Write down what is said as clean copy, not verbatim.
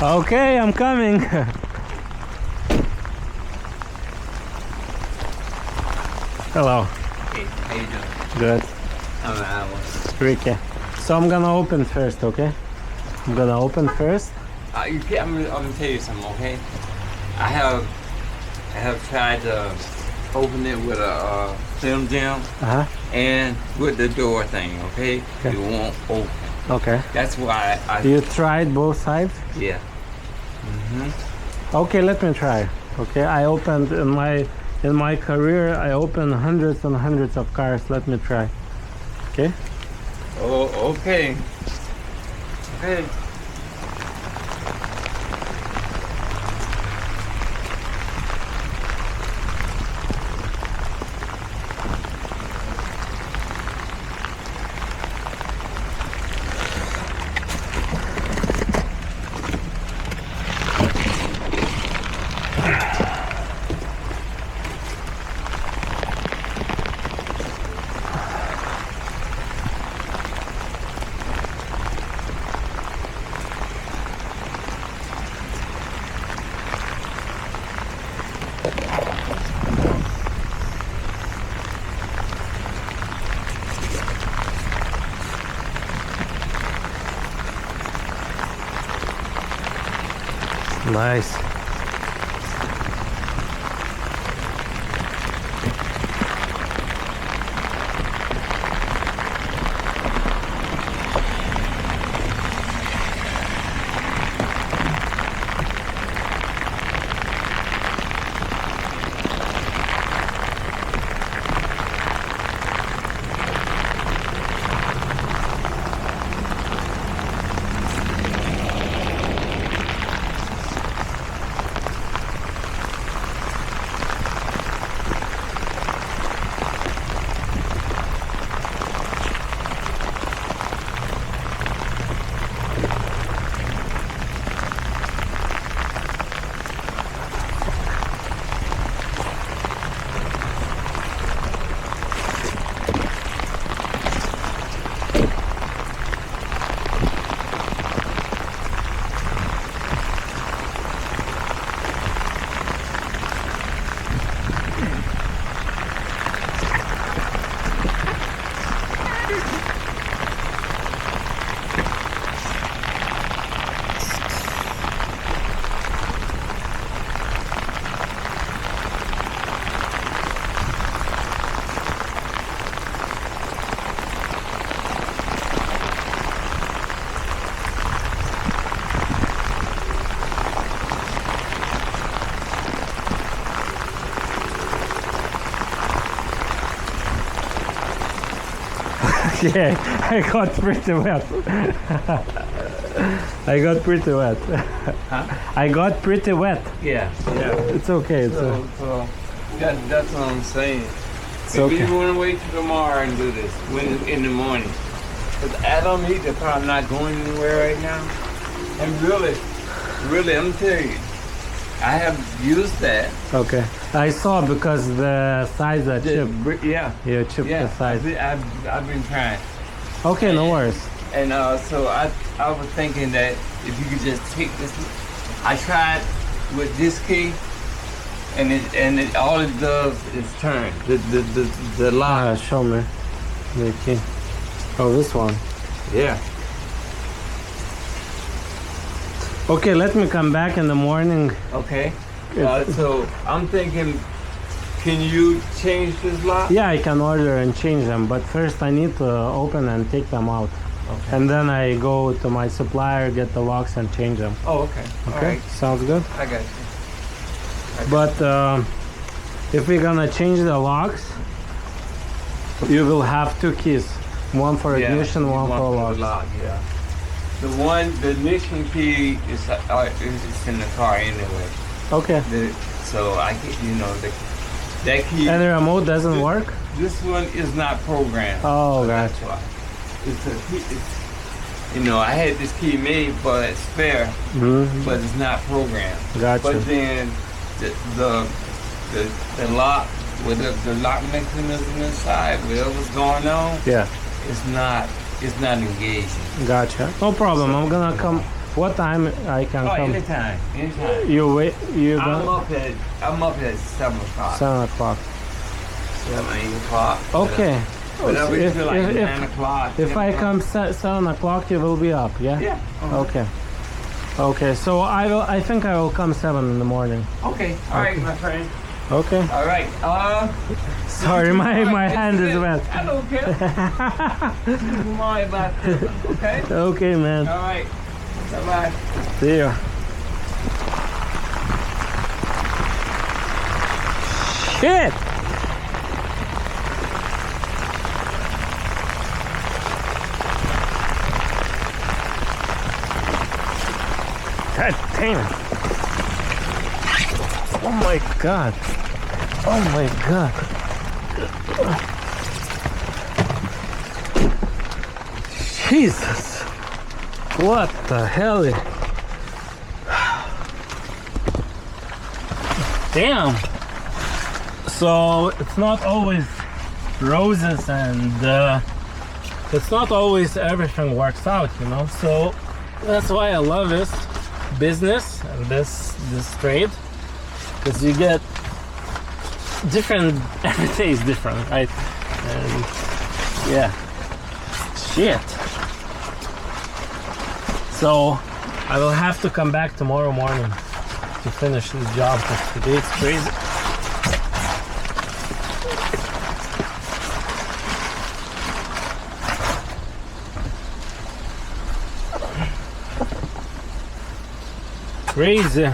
Okay, I'm coming. Hello. Hey, how you doing? Good. I'm Alice. Ricky. So I'm gonna open first, okay? I'm gonna open first. I'm gonna tell you something, okay? I have tried to open it with a Slim Jim and with the door thing, okay? Okay. It won't open. Okay. That's why You tried both sides? yeah. Okay, let me try. Okay, I opened in my career, I opened hundreds and hundreds of cars. Let me try. Okay? Oh, okay. Okay. Nice. Yeah, I got pretty wet. I got pretty wet. Huh? I got pretty wet. Yeah. It's okay. It's So that's what I'm saying. okay. Maybe you want to wait till tomorrow and do this in the morning. Because I don't need the car. I'm not going anywhere right now. And really, I'm telling you, I have used that. okay. I saw because the sides are chipped. Yeah. You chipped the sides. I've been trying. Okay, no worries. And so I was thinking that if you could just take this, I tried with this key, and it all it does is turn the lock. Show me the key. Oh, this one. Yeah. Okay, let me come back in the morning. Okay. So I'm thinking, can you change this lock? Yeah, I can order and change them, but first I need to open and take them out. Okay. And then I go to my supplier, get the locks and change them. Oh, okay. All Okay, right. sounds good. I got you. But if we're gonna change the locks, you will have two keys. One for ignition, one for locks. lock. Yeah. The ignition key is in the car anyway. Okay. So I get, that key. And the remote doesn't work? This one is not programmed. Oh, so that's gotcha. why. I had this key made for a spare, but it's not programmed. Gotcha. But then the lock with the lock mechanism inside, whatever's going on, Yeah. it's not engaging. Gotcha. No problem. I'm gonna come What time I can Oh, come? anytime. You wait. You I'm go. up at 7 o'clock. 7 o'clock. 7 o'clock. Okay. But up If- until like if- 9 o'clock. If 10 I o'clock. come 7 o'clock, you will be up. Yeah. Yeah. Okay. Okay. So I think I will come 7 in the morning. Okay. All right, my friend. Okay. All right. Sorry, my hand is wet. I don't care. Don't worry about it. Okay. Okay, man. All right. Bye-bye. See you. Shit! God damn it. Oh my god. Oh my god. Jesus. What the hell? Damn. So it's not always roses and it's not always everything works out, you know. So that's why I love this business and this trade, because you get different, every day is different, right? And yeah, shit. So I will have to come back tomorrow morning to finish this job, because today it's crazy. Crazy.